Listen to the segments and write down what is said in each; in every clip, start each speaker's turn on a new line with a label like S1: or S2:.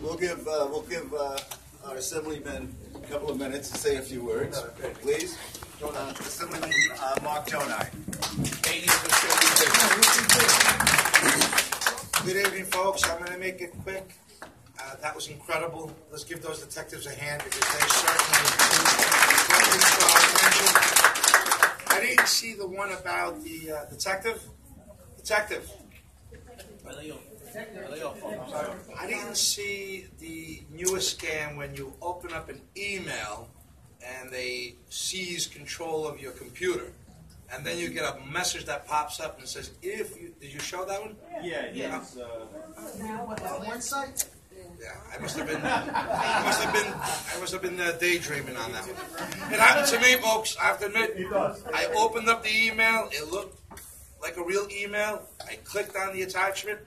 S1: We'll give our assemblyman a couple of minutes to say a few words, please. Assemblyman Mark Jonai.
S2: Good evening, folks. I'm going to make it quick. That was incredible. Let's give those detectives a hand because they certainly I didn't see the one about the detective. I didn't see the newest scam when you open up an email and they seize control of your computer. And then you get a message that pops up and says, did you show that one?
S3: Yeah. It's,
S1: one site?
S2: Yeah, I must have been daydreaming on that one. It happened to me, folks. I have to admit.
S3: It does.
S2: I opened up the email. It looked like a real email. I clicked on the attachment.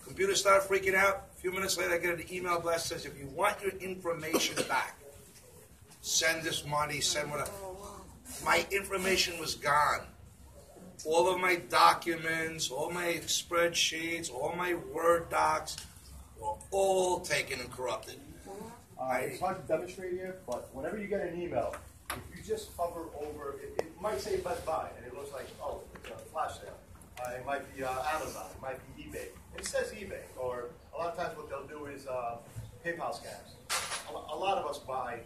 S2: Computer started freaking out. A few minutes later, I get an email blast that says, if you want your information back, send this money, send whatever. My information was gone. All of my documents, all my spreadsheets, all my Word docs were all taken and corrupted.
S3: It's hard to demonstrate here, but whenever you get an email, if you just hover over, it might say Best Buy, and it looks like, oh, it's a flash sale. It might be Amazon, it might be eBay. It says eBay, or a lot of times what they'll do is PayPal scams. A lot of us buy,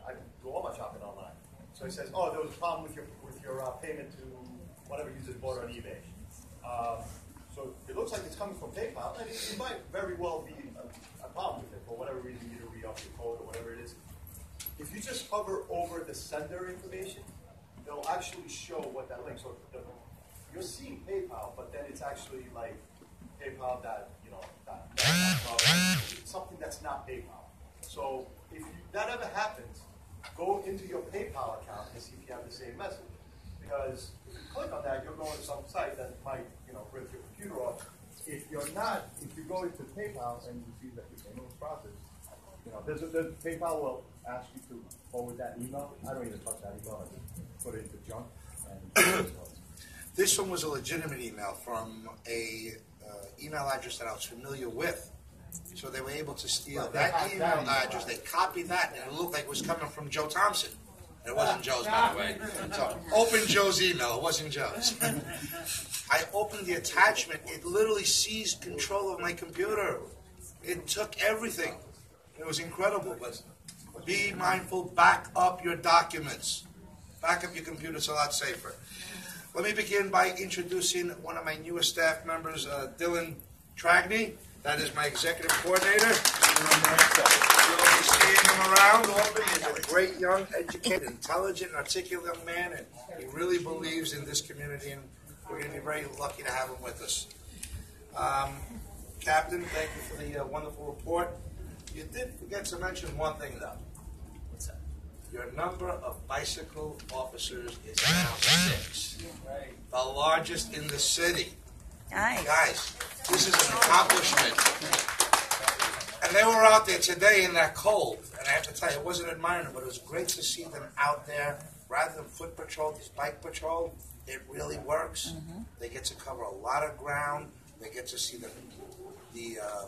S3: I do all my shopping online. So it says, oh, there was a problem with your payment to whatever you just bought on eBay. So it looks like it's coming from PayPal, and it might very well be a problem with it for whatever reason, you need to read off your code or whatever it is. If you just hover over the sender information, it'll actually show what that link. So you're seeing PayPal, but then it's actually like PayPal that it's something that's not PayPal. So if that ever happens, go into your PayPal account and see if you have the same message. Because if you click on that, you're going to some site that might, rip your computer off. If you go into PayPal and you see that the payment was processed, PayPal will ask you to forward that email. I don't even touch that email. I just put it into junk. And
S2: This one was a legitimate email from a email address that I was familiar with. So they were able to steal that email address. They copied that, and it looked like it was coming from Joe Thompson. It wasn't Joe's, by the way. So open Joe's email. It wasn't Joe's. I opened the attachment. It literally seized control of my computer. It took everything. It was incredible. But be mindful. Back up your documents. Back up your computer so that's safer. Let me begin by introducing one of my newest staff members, Dylan Tragney. That is my executive coordinator. You'll be seeing him around often. He's a great, young, educated, intelligent, articulate young man, and he really believes in this community, and we're going to be very lucky to have him with us. Captain, thank you for the wonderful report. You did forget to mention one thing, though.
S4: What's that?
S2: Your number of bicycle officers is now 6. The largest in the city.
S5: Nice.
S2: Guys, this is an accomplishment. And they were out there today in that cold. And I have to tell you, it wasn't admiring, but it was great to see them out there. Rather than foot patrol, this bike patrol, it really works. They get to cover a lot of ground. They get to see the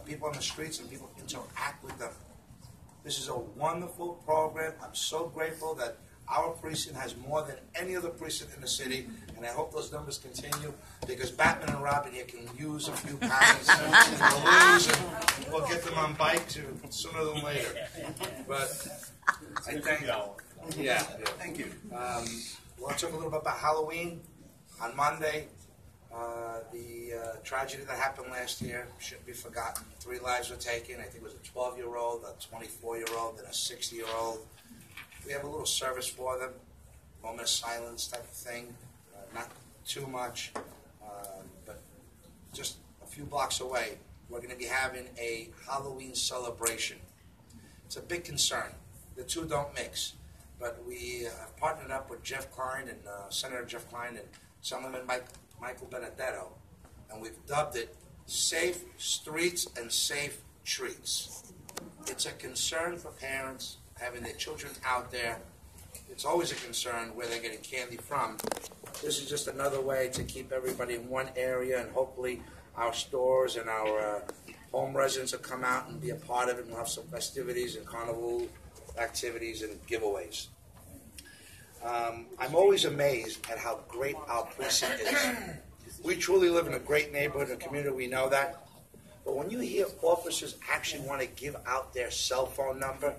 S2: people on the streets and people interact with them. This is a wonderful program. I'm so grateful that our precinct has more than any other precinct in the city, and I hope those numbers continue because Batman and Robin here can use a few pounds to lose, and we'll get them on bike sooner than later. But I thank you. Yeah, thank you. We'll talk a little bit about Halloween on Monday. The tragedy that happened last year shouldn't be forgotten. 3 lives were taken. I think it was a 12-year-old, a 24-year-old, and a 60-year-old. We have a little service for them, moment of silence type of thing, not too much, but just a few blocks away, we're going to be having a Halloween celebration. It's a big concern. The two don't mix, but we have partnered up with Jeff Klein and Senator Jeff Klein and Assemblyman Michael Benedetto, and we've dubbed it Safe Streets and Safe Treats. It's a concern for parents having their children out there. It's always a concern where they're getting candy from. This is just another way to keep everybody in one area, and hopefully our stores and our home residents will come out and be a part of it, and we'll have some festivities and carnival activities and giveaways. I'm always amazed at how great our precinct is. We truly live in a great neighborhood and community, we know that. But when you hear officers actually want to give out their cell phone number,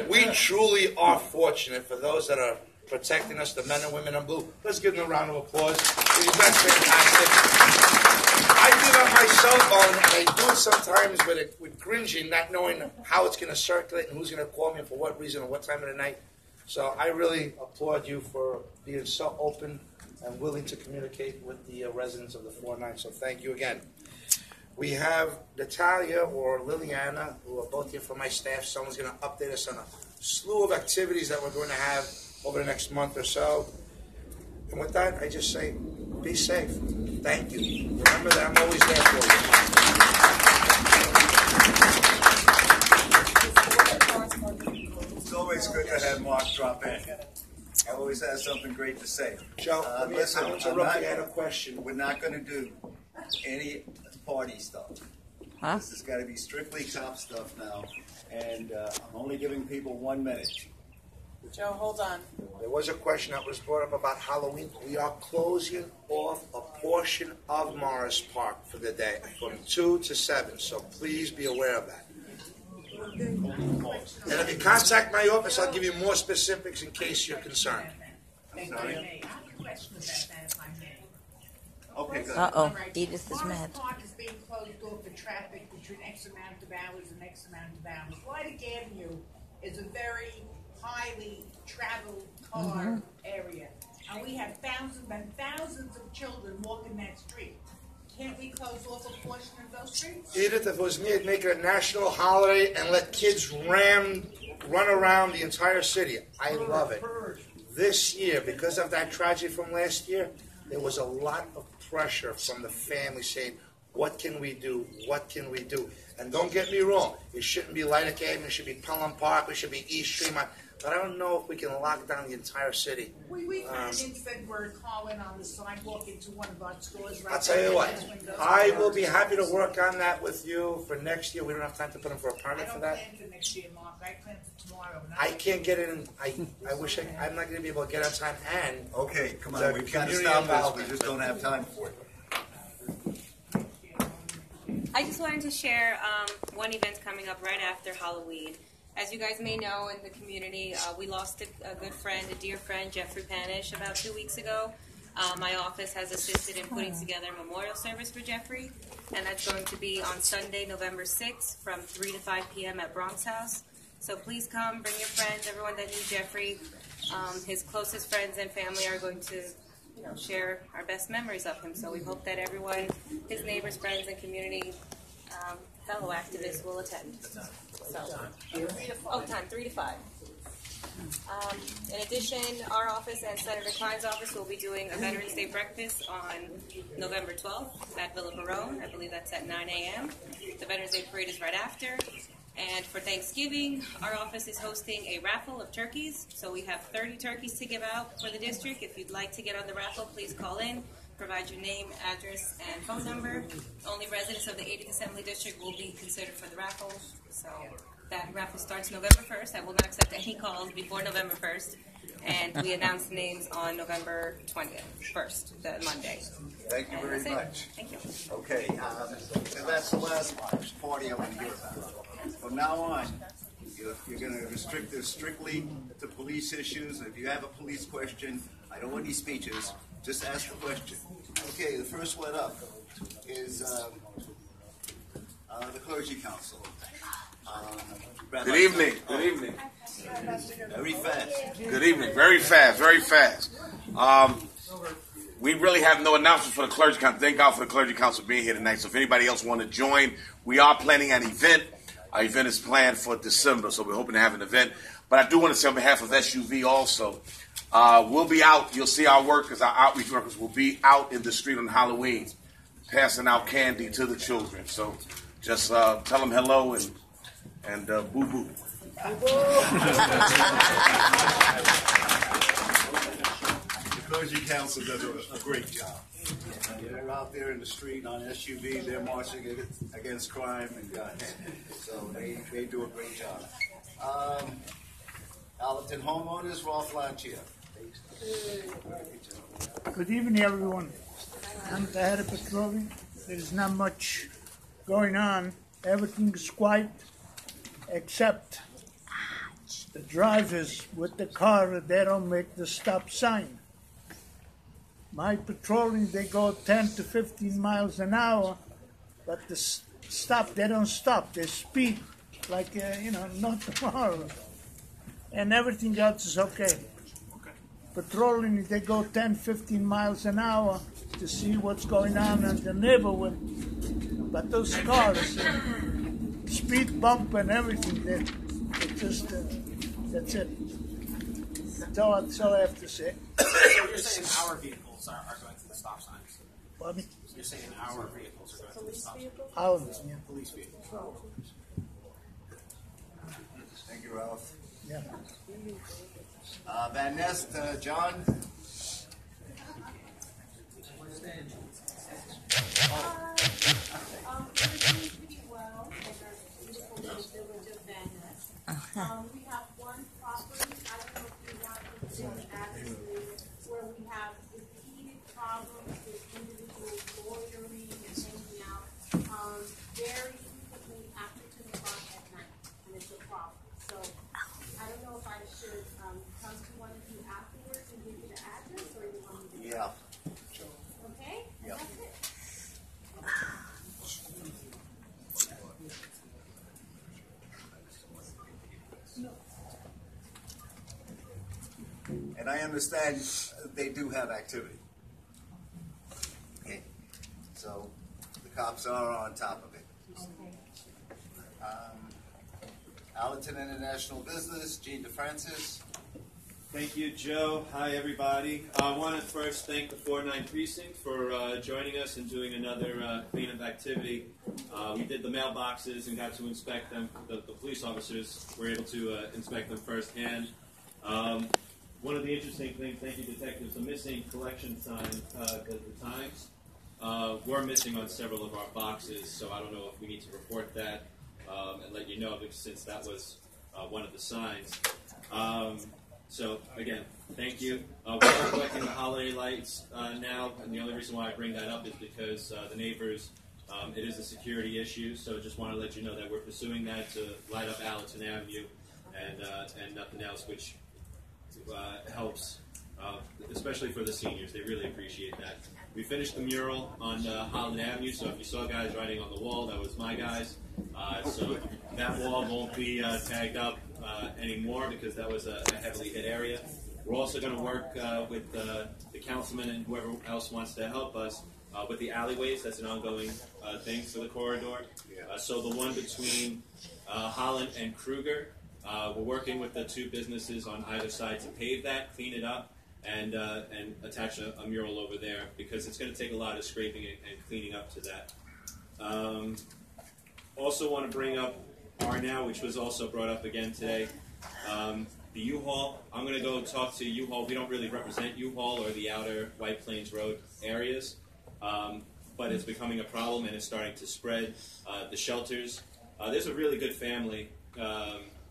S2: we truly are fortunate for those that are protecting us, the men and women in blue. Let's give them a round of applause. That's fantastic. I give out my cell phone, and I do it sometimes with cringing, not knowing how it's going to circulate and who's going to call me and for what reason and what time of the night. So I really applaud you for being so open and willing to communicate with the residents of the 4-9. So thank you again. We have Natalia or Liliana, who are both here from my staff. Someone's going to update us on a slew of activities that we're going to have over the next month or so. And with that, I just say, be safe. Thank you. Remember that I'm always there for you.
S1: It's always good to have Mark drop in. I always have something great to say.
S2: Joe,
S1: Listen,
S2: I'm interrupting. I had a question.
S1: We're not going to do any party stuff.
S4: Huh?
S1: This has got to be strictly cop stuff now. And I'm only giving people 1 minute.
S4: Joe, hold on.
S2: There was a question that was brought up about Halloween. We are closing off a portion of Morris Park for the day from 2 to 7, so please be aware of that. And if you contact my office, I'll give you more specifics in case you're concerned.
S1: Sorry?
S5: I have a question about that, if I may.
S1: Okay, good.
S4: Uh-oh, Edith is mad.
S5: Morris Park is being closed off for traffic between X amount of hours and X amount of hours. Whiting Avenue is a very highly traveled car area, and we have thousands and thousands of children walking that street. Can't we close off a portion of those streets?
S2: Edith, if it was me, I'd make it a national holiday and let kids run around the entire city. I love it. This year, because of that tragedy from last year, there was a lot of pressure from the family saying, what can we do? What can we do? And don't get me wrong, it shouldn't be Lilac Avenue, it should be Pelham Park, it should be East Stream. But I don't know if we can lock down the entire city.
S5: We found in February car went on the sidewalk into one of our stores. Right
S2: I'll tell you what,
S5: windows.
S2: I will be happy to work on that with you for next year. We don't have time to put in for a
S5: I
S2: permit for
S5: don't
S2: that.
S5: plan for next year, Mark. I plan for tomorrow.
S2: I can't get it in. I wish I'm not going to be able to get on time. And
S1: Okay, come
S2: The
S1: on. We've got to
S2: community
S1: stop this.
S2: involvement.
S1: We just don't have time for it.
S6: I just wanted to share one event coming up right after Halloween. As you guys may know, in the community, we lost a good friend, a dear friend, Jeffrey Panish, about 2 weeks ago. My office has assisted in putting together a memorial service for Jeffrey, and that's going to be on Sunday, November 6th, from 3 to 5 p.m. at Bronx House. So please come, bring your friends, everyone that knew Jeffrey. His closest friends and family are going to share our best memories of him. So we hope that everyone, his neighbors, friends, and community fellow activists will attend. So, time 3 to 5. In addition, our office and Senator Klein's office will be doing a Veterans Day breakfast on November 12th at Villa Barone. I believe that's at 9 a.m. The Veterans Day parade is right after. And for Thanksgiving, our office is hosting a raffle of turkeys. So we have 30 turkeys to give out for the district. If you'd like to get on the raffle, please call in. Provide your name, address, and phone number. Only residents of the 80th Assembly District will be considered for the raffle. So that raffle starts November 1st. I will not accept any calls before November 1st. And we announce names on November 20th, 1st, the Monday.
S1: Thank you
S6: And
S1: very
S6: that's it.
S1: much.
S6: Thank you.
S1: Okay, and that's the last party I want to hear about. From now on, you're going to restrict this strictly to police issues. If you have a police question, I don't want any speeches. Just ask the question. Okay, the first one up is the Clergy Council.
S7: Good evening. Good evening.
S1: Very fast.
S7: Good evening. Very fast. Very fast. We really have no announcements for the Clergy Council. Thank God for the Clergy Council being here tonight. So if anybody else want to join, we are planning an event. Our event is planned for December, so we're hoping to have an event. But I do want to say on behalf of SUV also, we'll be out. You'll see our workers, our outreach workers will be out in the street on Halloween, passing out candy to the children. So just tell them hello and boo-boo.
S1: The Clergy Council does a great job. They're out there in the street on SUV. They're marching against crime and guns. So they do a great job. Allerton homeowners, Rolf Lancia.
S8: Good evening, everyone. I'm the head of patrolling. There's not much going on. Everything's quiet except the drivers with the car, they don't make the stop sign. My patrolling, they go 10 to 15 miles an hour, but the stop, they don't stop. They speed like, not tomorrow. And everything else is okay. Patrolling, they go 10, 15 miles an hour to see what's going on in the neighborhood. But those cars, speed bump and everything, they just, that's it. That's all I have to say.
S9: So you're saying our vehicles are going through the stop signs?
S8: Pardon me?
S9: So you're saying our vehicles are going through the stop signs?
S8: Ours, yeah.
S9: Police vehicles.
S1: Thank you, Ralph.
S8: Yeah.
S1: Van Nest, John.
S10: Everything's pretty well in our beautiful little village of Van Ness. We have one property, I don't know if you want to see actually, where we have repeated problems with individuals loitering and hanging out very frequently after 2 o'clock at night, and it's a problem. So I don't know if I should come to one of you afterwards and give you the address, or you want me to?
S1: Yeah.
S10: Okay, and that's it.
S1: And I understand they do have activity. Okay. So the cops are on top of it. Allerton International Business, Gene DeFrancis.
S11: Thank you, Joe. Hi, everybody. I want to first thank the 49 Precinct for joining us and doing another cleanup activity. We did the mailboxes and got to inspect them. The police officers were able to inspect them firsthand. One of the interesting things, thank you, detectives, the missing collection sign, the times, were missing on several of our boxes, so I don't know if we need to report that and let you know, because since that was one of the signs. So, again, thank you. We're collecting the holiday lights now, and the only reason why I bring that up is because the neighbors, it is a security issue, so just want to let you know that we're pursuing that to light up Allerton Avenue and nothing else, which helps, especially for the seniors. They really appreciate that. We finished the mural on Holland Avenue, so if you saw guys writing on the wall, that was my guys. So that wall won't be tagged up anymore because that was a heavily hit area. We're also going to work with the councilman and whoever else wants to help us with the alleyways. That's an ongoing thing for the corridor. So the one between Holland and Kruger, we're working with the two businesses on either side to pave that, clean it up, and attach a mural over there because it's going to take a lot of scraping and cleaning up to that. Also want to bring up R-Now, which was also brought up again today. The U-Haul, I'm going to go talk to U-Haul. We don't really represent U-Haul or the outer White Plains Road areas, but it's becoming a problem and it's starting to spread. The shelters, there's a really good family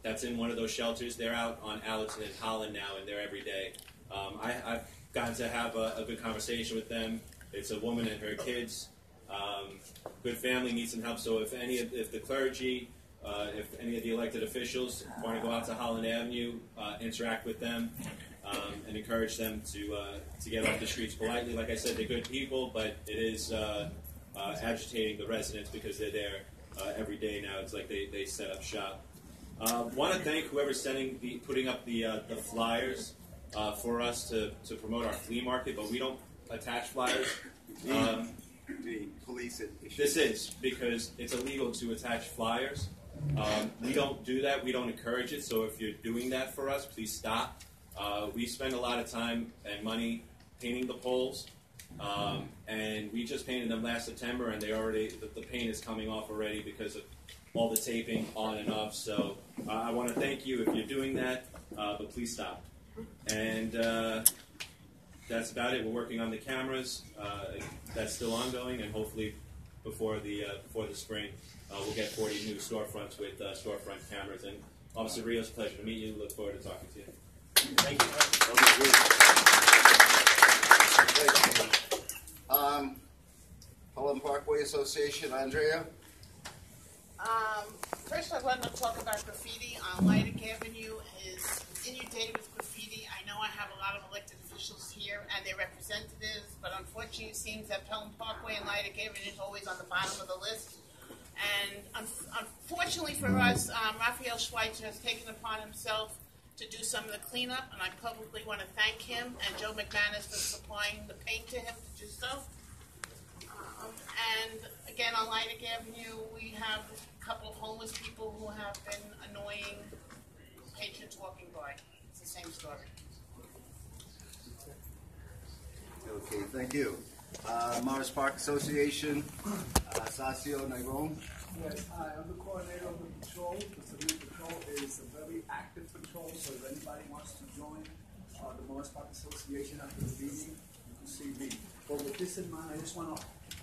S11: that's in one of those shelters. They're out on Allerton and Holland now, and they're every day. I've gotten to have a good conversation with them. It's a woman and her kids. Good family, needs some help. So if the clergy, if any of the elected officials want to go out to Holland Avenue, interact with them, and encourage them to get off the streets politely. Like I said, they're good people, but it is agitating the residents because they're there every day now. It's like they set up shop. Want to thank whoever's putting up the flyers for us to promote our flea market, but we don't attach flyers.
S1: The police issue.
S11: This is because it's illegal to attach flyers. We don't do that. We don't encourage it. So if you're doing that for us, please stop. We spend a lot of time and money painting the poles, and we just painted them last September, and the paint is coming off already because of all the taping on and off. So I want to thank you if you're doing that, but please stop. And that's about it. We're working on the cameras. That's still ongoing, and hopefully before the spring, we'll get 40 new storefronts with storefront cameras. And Officer Rios, pleasure to meet you. Look forward to talking to you.
S1: Thank you. Pelham Parkway Association, Andrea.
S5: First I wanted to talk about graffiti on Lydic Avenue is inundated with graffiti. I know I have a lot of elected officials here and their representatives, but unfortunately it seems that Pelham Parkway and Lydic Avenue is always on the bottom of the list. And unfortunately for us, Raphael Schweitzer has taken upon himself to do some of the cleanup, and I publicly want to thank him and Joe McManus for supplying the paint to him to do so. And again, on Lydic Avenue, we have a couple of homeless people who have been annoying patrons walking by. It's the same story.
S1: Okay, thank you. Morris Park Association, Sacio Negron.
S12: Yes, hi, I'm the coordinator of the patrol. The civilian patrol is a very active patrol, so if anybody wants to join the Morris Park Association after the meeting, you can see me. But with this in mind, I just want to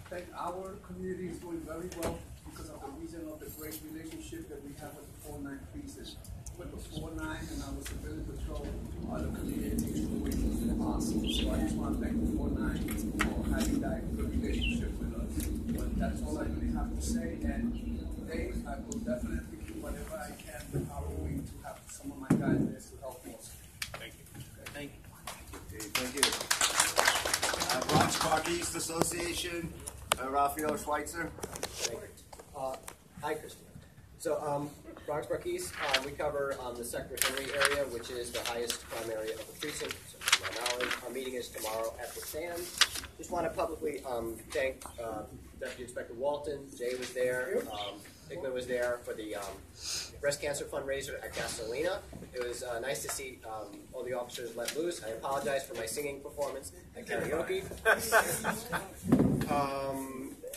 S12: thank our community is doing very well because of the reason of the great relationship that we have with the 4-9 precinct. With the 4-9 and our civilian patrol, the community is doing awesome. So I just want to thank the 4-9 for having that good relationship with us. But that's all I really have to say. And today, I will definitely do whatever I can with Halloween to have some of my guys there to help us. Thank you.
S9: Thank you.
S1: Okay, thank you. Bronx Park East Association, Raphael Schweitzer.
S13: Hi, Christian. So, Bronx Park East, we cover the Sector Henry area, which is the highest crime area of the precinct. So, to my knowledge, our meeting is tomorrow at the Stand. Just want to publicly thank Deputy Inspector Walton. Jay was there. Hickman was there for the breast cancer fundraiser at Gasolina. It was nice to see all the officers let loose. I apologize for my singing performance at karaoke.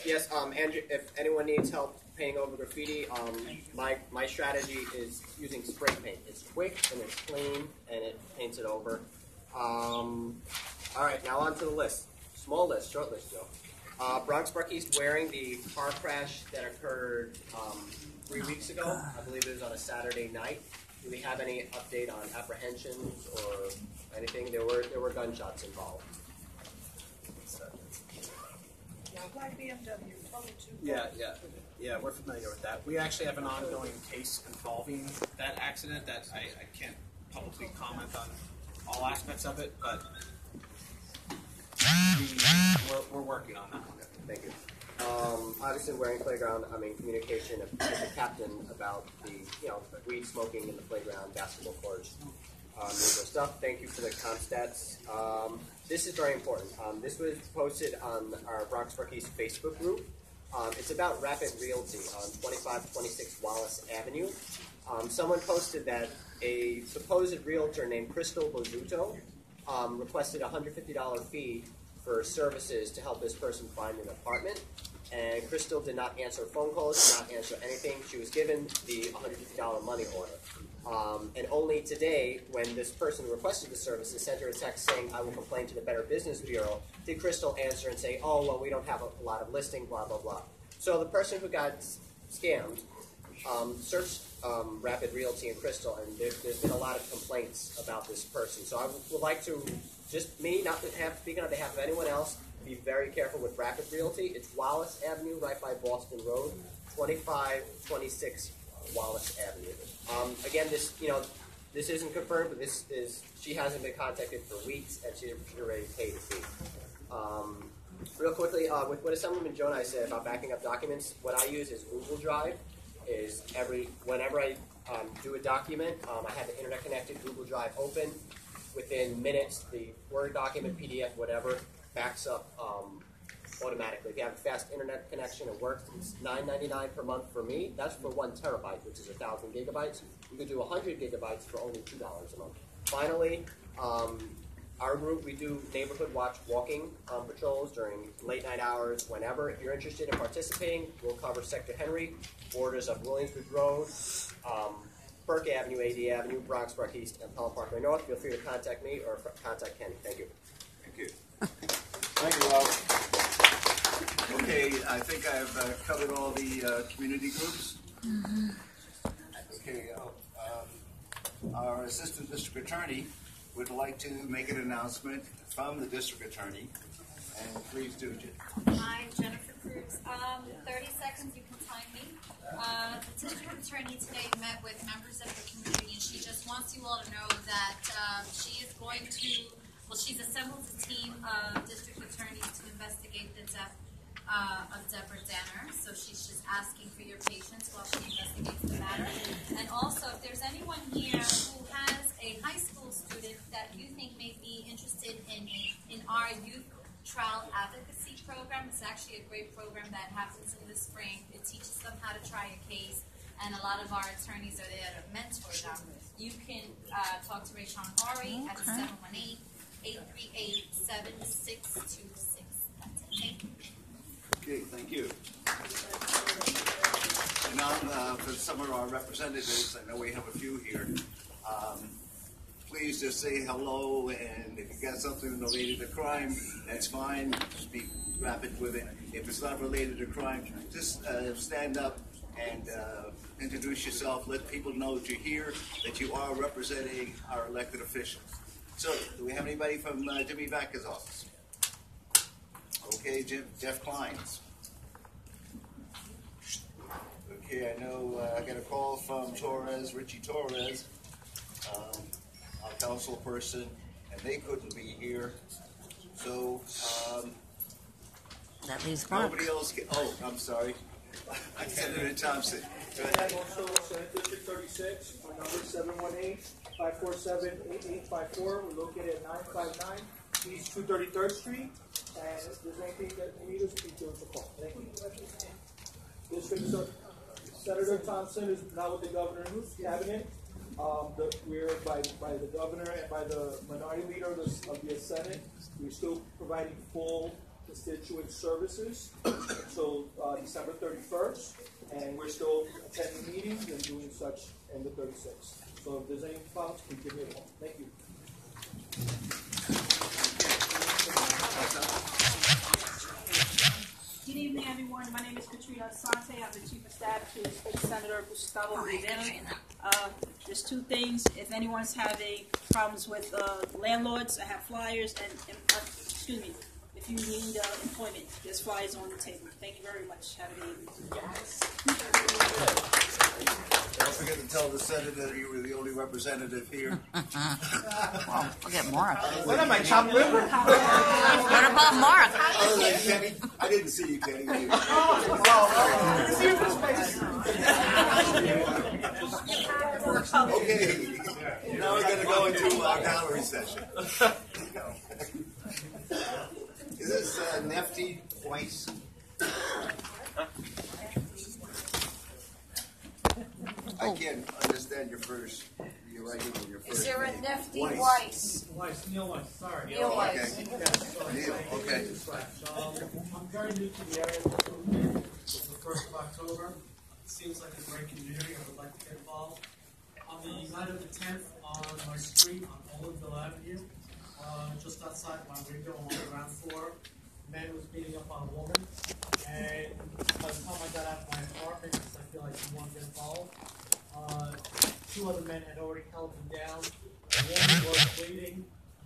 S13: Yes, Andrew, if anyone needs help painting over graffiti, my strategy is using spray paint. It's quick and it's clean and it paints it over. All right, now on to the list. Small list, short list, Joe. Bronx Park East wearing the car crash that occurred 3 weeks ago. I believe it was on a Saturday night. Do we have any update on apprehensions or anything? There were gunshots involved.
S9: Yeah, we're familiar with that. We actually have an ongoing case involving that accident that I can't publicly comment on all aspects of it, but we're working on that.
S13: Thank you. Obviously, wearing playground, communication with the captain about the, weed smoking in the playground, basketball courts, usual stuff. Thank you for the comp stats. This is very important. This was posted on our Bronx Park East Facebook group. It's about Rapid Realty on 2526 Wallace Avenue. Someone posted that a supposed realtor named Crystal Bozuto requested a $150 fee for services to help this person find an apartment. And Crystal did not answer phone calls, did not answer anything. She was given the $150 money order. And only today, when this person who requested the services sent her a text saying, I will complain to the Better Business Bureau, did Crystal answer and say, oh, well, we don't have a lot of listing, blah, blah, blah. So the person who got scammed searched Rapid Realty and Crystal, and there's been a lot of complaints about this person. So I would like to, just me, not to have speaking on behalf of anyone else, be very careful with Rapid Realty. It's Wallace Avenue, right by Boston Road, 2526 Wallace Avenue. Again, this isn't confirmed, but she hasn't been contacted for weeks, and she's already paid a fee. Real quickly, with what Assemblyman Joe and I said about backing up documents, what I use is Google Drive. Whenever I do a document, I have the internet connected, Google Drive open. Within minutes, the Word document, PDF, whatever, backs up automatically. If you have a fast internet connection, it works. It's $9.99 per month for me. That's for 1 terabyte, which is 1,000 gigabytes. You can do 100 gigabytes for only $2 a month. Finally, our group, we do neighborhood watch walking patrols during late night hours, whenever. If you're interested in participating, we'll cover Sector Henry, borders of Williamsbridge Road, Burke Avenue, AD Avenue, Bronx Park East, and Pelham Parkway North. Feel free to contact me or contact Kenny. Thank you.
S1: Thank you. Thank you, Rob. Okay, I think I've covered all the community groups. Okay, our Assistant District Attorney would like to make an announcement from the District Attorney, and please do, Jen.
S14: Hi, Jennifer Cruz. 30 seconds, you can time me. The District Attorney today met with members of the community, and she just wants you all to know that she is going to, she's assembled a team of District Attorneys to investigate the death of Deborah Danner, so she's just asking for your patience while she investigates the matter. And also, if there's anyone here who has a high school student that you think may be interested in our youth trial advocacy program, it's actually a great program that happens in the spring. It teaches them how to try a case, and a lot of our attorneys are there to mentor them. You can talk to Rayshon Horry at 718-838-7626. That's it. Thank you.
S1: Okay, thank you. And now, for some of our representatives, I know we have a few here. Please just say hello, and if you got something related to crime, that's fine. Just be rapid with it. If it's not related to crime, just stand up and introduce yourself. Let people know that you're here, that you are representing our elected officials. So, do we have anybody from Jimmy Vacca's office? Okay, Jeff Klein's. Okay, I know I got a call from Richie Torres, our council person, and they couldn't be here. So,
S4: that leaves Mark.
S1: Nobody else can, oh, I'm sorry. Senator Thompson. Go
S15: And
S1: ahead.
S15: also Senate District 36, our number 718-547-8854. We're located at 959 East 233rd Street. And if there's anything that you need us, please give us a call. Thank you. District Senator Thompson is now with the governor's cabinet. We're by the governor and by the minority leader of the Senate. We're still providing full constituent services until December 31st, and we're still attending meetings and doing such in the 36th. So if there's any problems, please give me a call. Thank you.
S16: Good evening, everyone. My name is Katrina Asante. I'm the Chief of Staff to Senator Gustavo Rivera. There's two things. If anyone's having problems with landlords, I have flyers, and excuse me, if you need employment, there's flyers on the table. Thank you very much. Have a good evening.
S1: Don't forget to tell the senator that you were the only representative here.
S4: Well, we'll get Mark.
S1: What am I, Tom River?
S4: What about Mark?
S1: Other than Kenny, I didn't see you, Kenny. Okay, now we're going to go into our gallery session. Is this Nefty Weiss? I can't understand your first. You're right in your first.
S5: Is there a
S1: name.
S5: Nefty
S1: Weiss?
S12: Neil Weiss, sorry.
S5: Neil Weiss.
S1: Okay.
S12: Yes,
S1: Neil, okay.
S12: I'm very new to the area. It's the 1st of October. It seems like a great community. I would like to get involved. On the night of the 10th, on my street on Olinville Avenue, just outside my window on the ground floor, a man was beating up on a woman. And by the time I got out of my apartment, because I feel like he wanted to get involved, two other men had already held him down. A woman was bleeding.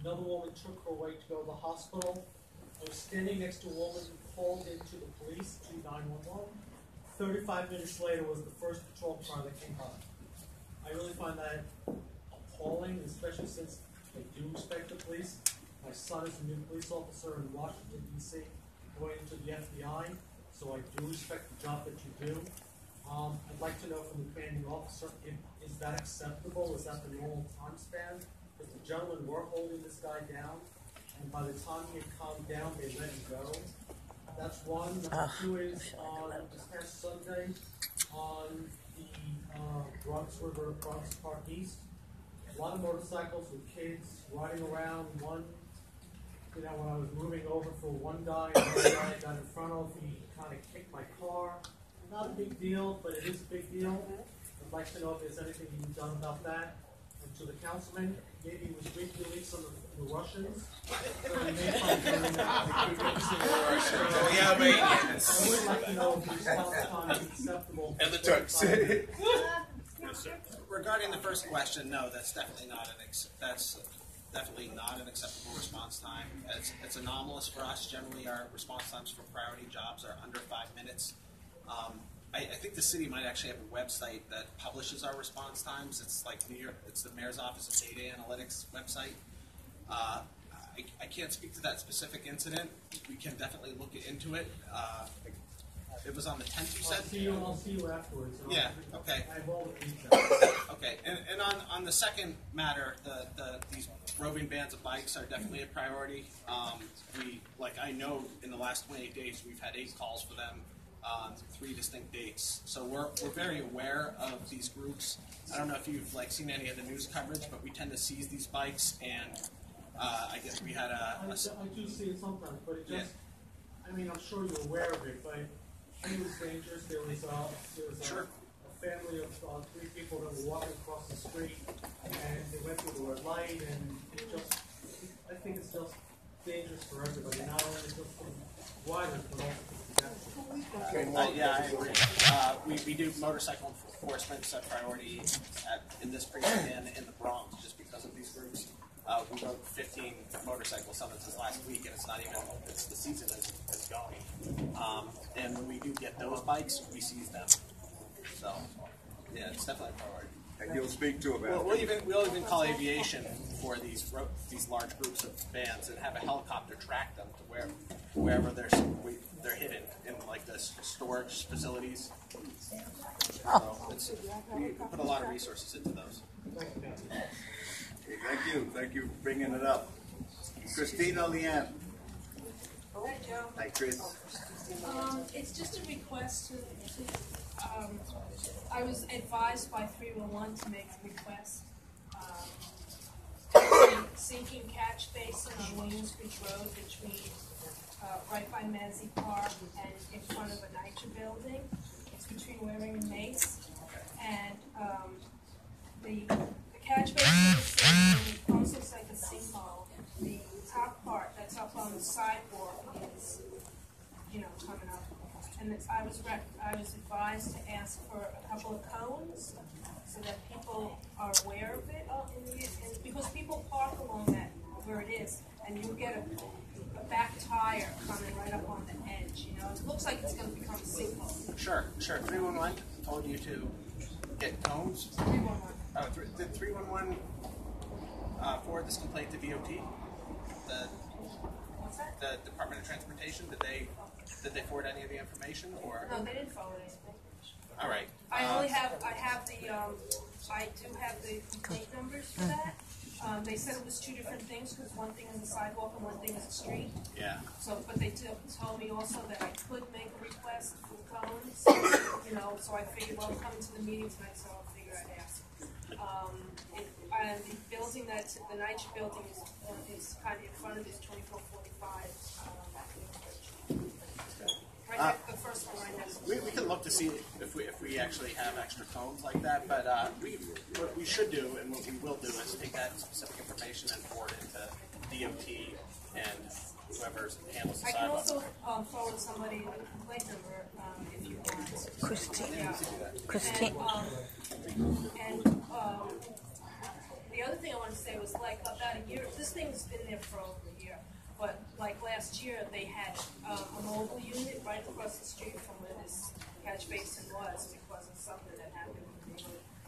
S12: Another woman took her away to go to the hospital. I was standing next to a woman who called into the police, to 911. 35 minutes later was the first patrol car that came by. I really find that appalling, especially since I do respect the police. My son is a new police officer in Washington, D.C., going into the FBI, so I do respect the job that you do. I'd like to know from the commanding officer, is that acceptable? Is that the normal time span? Because the gentlemen were holding this guy down, and by the time he had calmed down, they let him go. That's one. Number two is on this past Sunday on the Bronx River, Bronx Park East. A lot of motorcycles with kids riding around. One, when I was moving over for one guy, another guy got in front of, he kind of kicked my car. Not a big deal, but it is a big deal. I'd like to know if there's anything you've done about that.
S15: And to the councilman, maybe it was WikiLeaks from the Russians. So we may find during
S9: Yeah, but
S15: I would like to know if the response time is acceptable.
S7: And the Turks.
S9: regarding the first question, no, that's definitely not an acceptable response time. It's anomalous for us. Generally, our response times for priority jobs are under 5 minutes. I think the city might actually have a website that publishes our response times. It's like it's the mayor's office of data analytics website. I can't speak to that specific incident. We can definitely look into it. It was on the 10th, you said?
S15: I'll see you afterwards.
S9: Yeah, okay.
S15: I have all the details.
S9: Okay, and on the second matter, these roving bands of bikes are definitely a priority. I know in the last 28 days we've had 8 calls for them on 3 distinct dates. So we're very aware of these groups. I don't know if you've seen any of the news coverage, but we tend to seize these bikes, and I guess we had
S15: I do see it sometimes, but it just, I mean, I'm sure you're aware of it, but it was dangerous. There was a family of 3 people that were walking across the street, and they went through the red light, and I think it's just dangerous for everybody, not only just for the riders, but also for the pedestrians.
S9: Yeah, I agree. We do motorcycle enforcement set priority in this precinct and in the Bronx just because of these groups. We wrote 15 motorcycle summonses last week, and the season is going. And when we do get those bikes, we seize them. So, yeah, it's definitely a priority.
S1: And you'll speak to about
S9: We'll even call aviation for these large groups of vans and have a helicopter track them to wherever they're hidden in the storage facilities. So we put a lot of resources into those.
S1: Thank you for bringing it up. Christina Leanne.
S10: Hi, Joe.
S1: Hi, Chris.
S10: It's just a request to I was advised by 311 to make a request. Sinking catch basin on Williamsbridge Road between right by Mazzy Park and in front of a NYCHA building. It's between Waring and Mace. And the catch basin is sinking, it almost looks like a sinkhole. The top part that's up on the sidewalk is, coming up. And I was advised to ask for a couple of cones so that people are aware of it. And because people park along that where it is, and you get a back tire coming right up on the edge. It looks like it's going to become a sinkhole.
S9: Sure. 311 told you to get cones.
S10: 311.
S9: Did 311 forward this complaint to DOT?
S10: What's that?
S9: The Department of Transportation? Did they forward any of the information, or?
S10: No, they didn't forward it.
S9: All right.
S10: I do have the complaint numbers for that. They said it was 2 different things because one thing is a sidewalk and one thing is a street.
S9: Yeah.
S10: So, but they told me also that I could make a request for cones. So I figured, well, I'm coming to the meeting tonight, so I'll figure I'd ask. And the building the NYCHA building is kind of in front of this 2445. The first one right next to
S9: We can look to see if we actually have extra cones like that, but what we should do and what we will do is take that specific information and forward it to DOT and whoever handles the
S10: I can
S9: sidewalk.
S10: also forward somebody the complaint number if you want.
S4: Christine.
S10: Yeah.
S4: Christine.
S10: And the other thing I want to say was about a year. This thing's been there for over a year. But last year, they had a mobile unit right across the street from where this catch basin was because of something that happened.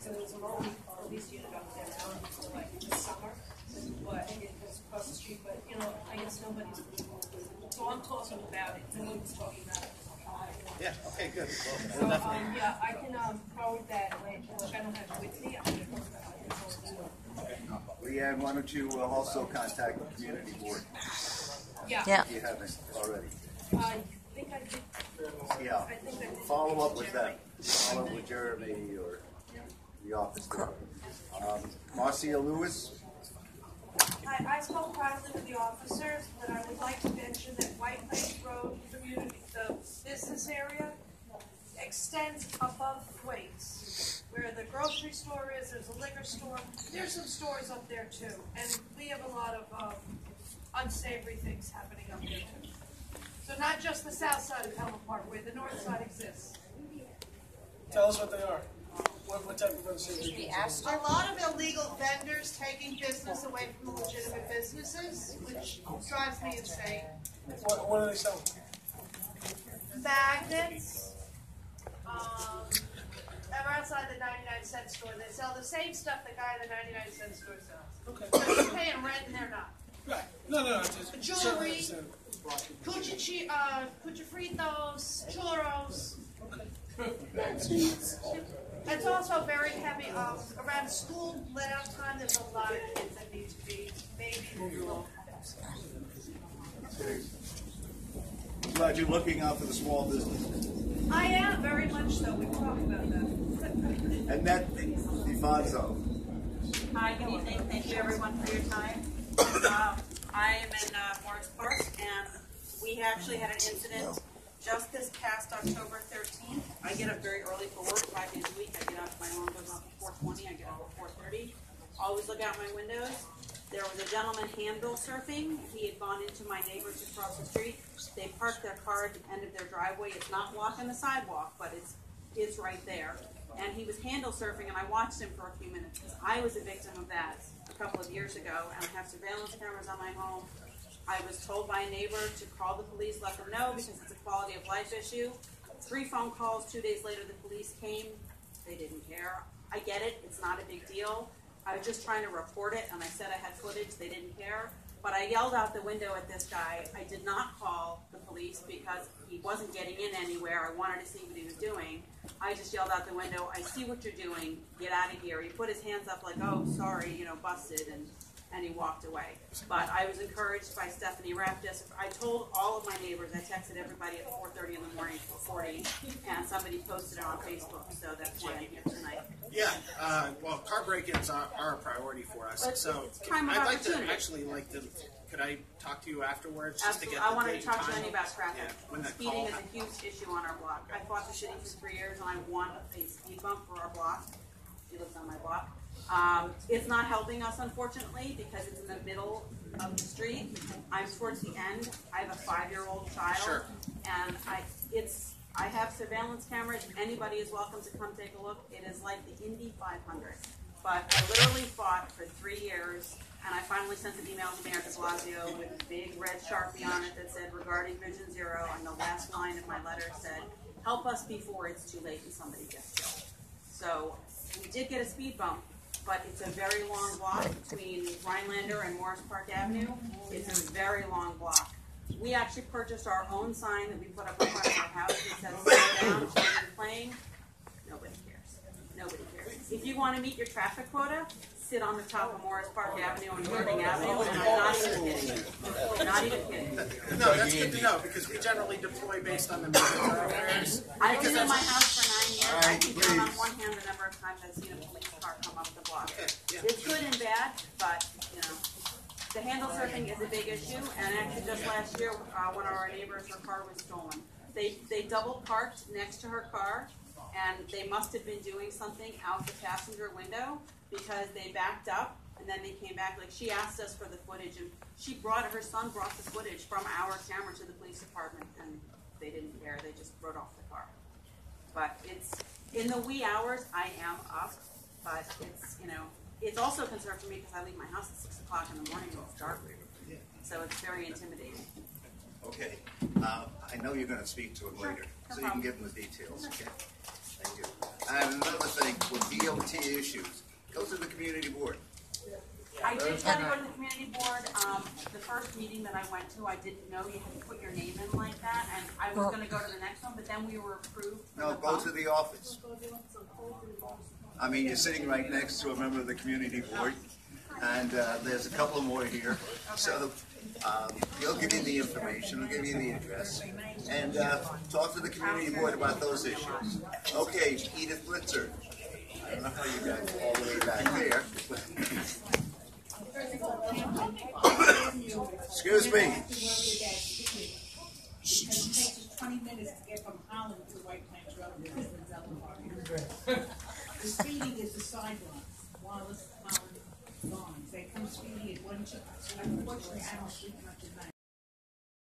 S10: So there was a mobile police unit up there for the summer, but it was across the street. But I guess nobody's. So I'm talking about it. Nobody's talking about it.
S9: Yeah. Okay. Good.
S10: So yeah, I can forward that later. Look, I don't have it with me. I can forward that.
S1: Leanne, why don't you also contact the community board?
S10: Yeah.
S1: If you haven't already.
S10: I think I did.
S1: Yeah.
S10: I think I did.
S1: Follow up with them. Follow up with Jeremy or the office there. Marcia Lewis.
S10: I spoke privately with the officers, but I would like to mention that White Lake Road community, the business area, extends above Thwaites, where the grocery
S17: grocery store is, there's a liquor store. There's some stores up there too, and we have a lot of unsavory things happening up there too. So not just the south side of Pelham Parkway, the north side exists.
S15: Tell us what they are. What type of unsavory?
S17: A lot of illegal vendors taking business away from the legitimate businesses, which drives me insane.
S15: What are they selling?
S17: Magnets. I'm outside the 99-cent store. They sell the same stuff the guy at the 99-cent store sells.
S15: Okay.
S17: So he's paying rent and they're not.
S15: Right. No. Just
S17: Jewelry, cuchifritos, churros. It's also very heavy. Around school let-out time, there's a lot of kids that need to be maybe.
S1: Glad you're looking out for the small business.
S17: I am, very much so. We talked about that.
S1: Annette DiFazzo.
S18: Hi, good evening. Thank you everyone for your time. I am in Morris Park, and we actually had an incident just this past October 13th. I get up very early for work, 5 days a week. I get up, my alarm goes off at 4:20. I get up at 4:30. Always look out my windows. There was a gentleman handbill surfing. He had gone into my neighbors across the street. They parked their car at the end of their driveway. It's not blocking the sidewalk, but it's right there. And he was handle surfing, and I watched him for a few minutes because I was a victim of that a couple of years ago, and I have surveillance cameras on my home. I was told by a neighbor to call the police, let them know because it's a quality of life issue. 3 phone calls, 2 days later the police came. They didn't care. I get it, it's not a big deal. I was just trying to report it, and I said I had footage. They didn't care. But I yelled out the window at this guy. I did not call the police because he wasn't getting in anywhere. I wanted to see what he was doing. I just yelled out the window, I see what you're doing. Get out of here. He put his hands up like, oh, sorry, busted, and he walked away. But I was encouraged by Stephanie Raptis. I told all of my neighbors, I texted everybody at 4:30 in the morning, 4:40, and somebody posted it on Facebook, so that's why I'm here tonight.
S9: Yeah, well, car break-ins are a priority for us.
S18: But
S9: So
S18: it's time of
S9: I'd like to
S18: opportunity.
S9: could I talk to you afterwards? Just
S18: Absolutely.
S9: to get
S18: I wanted
S9: the
S18: to talk to
S9: time?
S18: you about traffic.
S9: Yeah, when that
S18: Speeding
S9: call
S18: is a
S9: happens.
S18: huge issue on our block. I fought the city for 3 years, and I won a speed bump for our block. She lives on my block. It's not helping us, unfortunately, because it's in the middle of the street. I'm towards the end. I have a 5-year-old child,
S9: Sure.
S18: and I have surveillance cameras. Anybody is welcome to come take a look. It is like the Indy 500. But I literally fought for 3 years, and I finally sent an email to Mayor de Blasio with a big red Sharpie on it that said, regarding Vision Zero, and the last line of my letter said, help us before it's too late and somebody gets killed. So we did get a speed bump, but it's a very long block between Rhinelander and Morris Park Avenue. It's a very long block. We actually purchased our own sign that we put up in front of our house that says, slow down, children playing. Nobody cares. Nobody cares. If you want to meet your traffic quota, sit on the top of Morris Park Avenue and Irving Avenue, and I'm not even kidding. Not even kidding.
S9: No, that's good to know, because we generally deploy based on the areas.
S18: I've been in my house for 9 years. I can count on one hand the number of times I've seen a police car come up the block. It's good and bad, but, the handle surfing is a big issue, and actually just last year, one of our neighbors, her car was stolen. They double parked next to her car, and they must have been doing something out the passenger window because they backed up, and then they came back. Like, she asked us for the footage, and her son brought the footage from our camera to the police department, and they didn't care. They just wrote off the car. But it's, in the wee hours, I am up, but it's also a concern for me because I leave my house at 6 o'clock in the morning when it's dark. So it's very intimidating.
S1: Okay, I know you're going to speak to him later, so you can give him the details. Okay, thank you. And another thing, with DOT issues, go to the community board.
S18: I did try to go to the community board. The first meeting that I went to, I didn't know you had to put your name in like that, and I was going to go to the next one, but then we were approved.
S1: No, go to the office. I mean, you're sitting right next to a member of the community board, and there's a couple more here. So he'll give you the information, he'll give you the address, and talk to the community board about those issues. Okay, Edith Blitzer. I don't know how you got all the way back there. Excuse me.
S5: It takes 20 minutes to get from Holland to White Plains Road. The speeding is the sideline, while it's gone. They come speeding at one, unfortunately, I don't sleep much at night.